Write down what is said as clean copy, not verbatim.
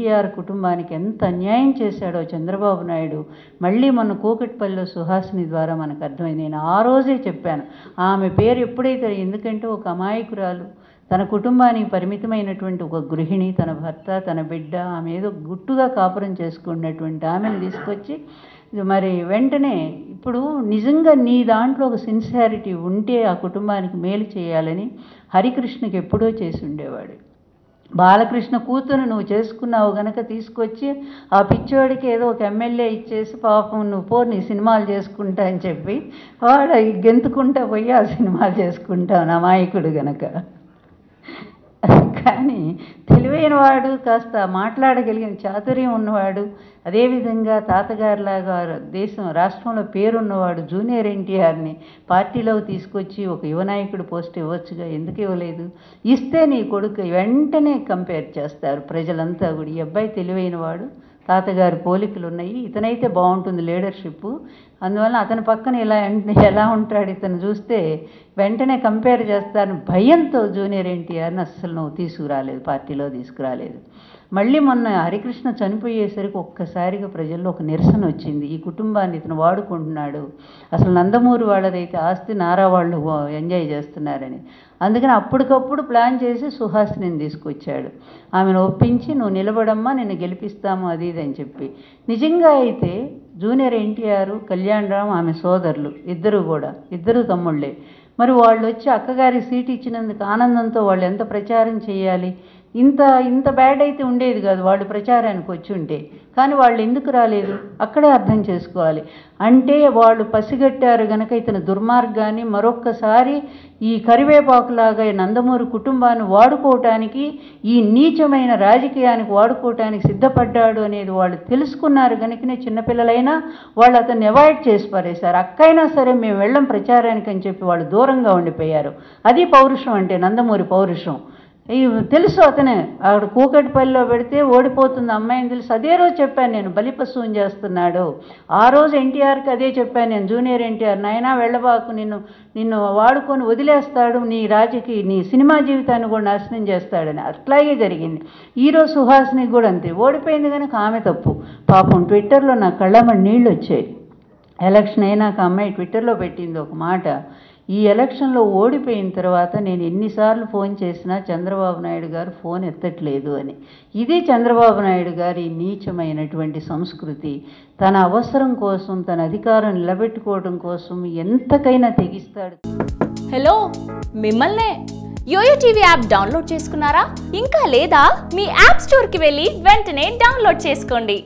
ఎన్టీఆర్ కుటుంబానికి ఎంత అన్యాయం చేశాడో చంద్రబాబు నాయుడు మళ్ళీ మన కూకట్పల్లిలో సుహాసిని ద్వారా మనకు అర్థమైంది. నేను ఆ రోజే చెప్పాను, ఆమె పేరు ఎప్పుడైతే, ఎందుకంటే ఒక అమాయకురాలు, తన కుటుంబానికి పరిమితమైనటువంటి ఒక గృహిణి, తన భర్త, తన బిడ్డ, ఆమె ఏదో గుట్టుగా కాపురం చేసుకున్నటువంటి ఆమెను తీసుకొచ్చి మరి వెంటనే ఇప్పుడు నిజంగా నీ దాంట్లో ఒక సిన్సియారిటీ ఉంటే ఆ కుటుంబానికి మేలు చేయాలని హరికృష్ణకి ఎప్పుడో చేసి ఉండేవాడు. బాలకృష్ణ కూతురు నువ్వు చేసుకున్నావు గనక తీసుకొచ్చి ఆ పిచ్చోడికి ఏదో ఒక ఎమ్మెల్యే ఇచ్చేసి పాపం నువ్వు పో నీ సినిమాలు చేసుకుంటా అని చెప్పి వాడు గెంతుకుంటా పోయి ఆ సినిమాలు చేసుకుంటావు అమాయకుడు గనక. కానీ తెలివైన వాడు, కాస్త మాట్లాడగలిగిన చాతుర్యం ఉన్నవాడు, అదేవిధంగా తాతగారిలాగా రాష్ట్రంలో పేరున్నవాడు జూనియర్ ఎన్టీఆర్ని పార్టీలోకి తీసుకొచ్చి ఒక యువనాయకుడు పోస్ట్ ఇవ్వచ్చుగా, ఎందుకు ఇవ్వలేదు? ఇస్తే నీ కొడుకు వెంటనే కంపేర్ చేస్తారు ప్రజలంతా కూడా, ఈ అబ్బాయి తెలివైనవాడు, తాతగారి పోలికలు ఉన్నాయి, ఇతనైతే బాగుంటుంది లీడర్షిప్, అందువల్ల అతని పక్కన ఎలా ఉంటాడు ఇతను చూస్తే వెంటనే కంపేర్ చేస్తారని భయంతో జూనియర్ ఎన్టీఆర్ని అస్సలు నువ్వు తీసుకురాలేదు, పార్టీలో తీసుకురాలేదు. మళ్ళీ మొన్న హరికృష్ణ చనిపోయేసరికి ఒక్కసారిగా ప్రజల్లో ఒక నిరసన వచ్చింది, ఈ కుటుంబాన్ని ఇతను వాడుకుంటున్నాడు, అసలు నందమూరి వాళ్ళదైతే ఆస్తి నారా వాళ్ళు ఎంజాయ్ చేస్తున్నారని. అందుకని అప్పటికప్పుడు ప్లాన్ చేసి సుహాసిని తీసుకొచ్చాడు, ఆమెను ఒప్పించి నువ్వు నిలబడమ్మా నిన్ను గెలిపిస్తాము అది ఇది అని చెప్పి. నిజంగా అయితే జూనియర్ ఎన్టీఆర్, కళ్యాణరామ్ ఆమె సోదరులు ఇద్దరు తమ్ముళ్ళే. మరి వాళ్ళు వచ్చి అక్కగారి సీట్ ఇచ్చినందుకు ఆనందంతో వాళ్ళు ఎంత ప్రచారం చేయాలి, ఇంత బ్యాడ్ అయితే ఉండేది కాదు వాళ్ళు ప్రచారానికి వచ్చి ఉంటే. కానీ వాళ్ళు ఎందుకు రాలేదు అక్కడే అర్థం చేసుకోవాలి. అంటే వాళ్ళు పసిగట్టారు గనక ఇతని దుర్మార్గాన్ని మరొక్కసారి ఈ కరివేపాకులాగా నందమూరి కుటుంబాన్ని వాడుకోవటానికి, ఈ నీచమైన రాజకీయానికి వాడుకోవటానికి సిద్ధపడ్డాడు అనేది వాళ్ళు తెలుసుకున్నారు కనుకనే చిన్నపిల్లలైనా వాళ్ళు అతన్ని అవాయిడ్ చేసి పారేశారు. అక్కైనా సరే మేము వెళ్ళం ప్రచారానికి అని చెప్పి వాళ్ళు దూరంగా ఉండిపోయారు. అది పౌరుషం అంటే, నందమూరి పౌరుషం. తెలుసు అతనే ఆవిడ కూకట్పల్లిలో పెడితే ఓడిపోతుంది అమ్మాయిని తెలుసు. అదే రోజు చెప్పాను నేను, బలిపశువుని చేస్తున్నాడు. ఆ రోజు ఎన్టీఆర్కి అదే చెప్పాను నేను, జూనియర్ ఎన్టీఆర్ నాయనా వెళ్ళబాకు, నిన్ను వాడుకొని వదిలేస్తాడు, నీ సినిమా జీవితాన్ని కూడా నాశనం చేస్తాడని. అట్లాగే జరిగింది. ఈరోజు సుహాసినికి కూడా అంతే, ఓడిపోయింది కనుక ఆమె తప్పు. పాపం ట్విట్టర్లో నా కళ్ళమ్మడి నీళ్ళు వచ్చాయి. ఎలక్షన్ అయినాక అమ్మాయి ట్విట్టర్లో పెట్టింది ఒక మాట, ఈ ఎలక్షన్లో ఓడిపోయిన తర్వాత నేను ఎన్నిసార్లు ఫోన్ చేసినా చంద్రబాబు నాయుడు గారు ఫోన్ ఎత్తట్లేదు అని. ఇది చంద్రబాబు నాయుడు గారి నీచమైనటువంటి సంస్కృతి. తన అవసరం కోసం, తన అధికారం నిలబెట్టుకోవడం కోసం ఎంతకైనా తెగిస్తాడు. హలో, మిమ్మల్నే యోయో టీవీ యాప్ డౌన్లోడ్ చేసుకున్నారా? ఇంకా లేదా? మీ యాప్ స్టోర్కి వెళ్ళి వెంటనే డౌన్లోడ్ చేసుకోండి.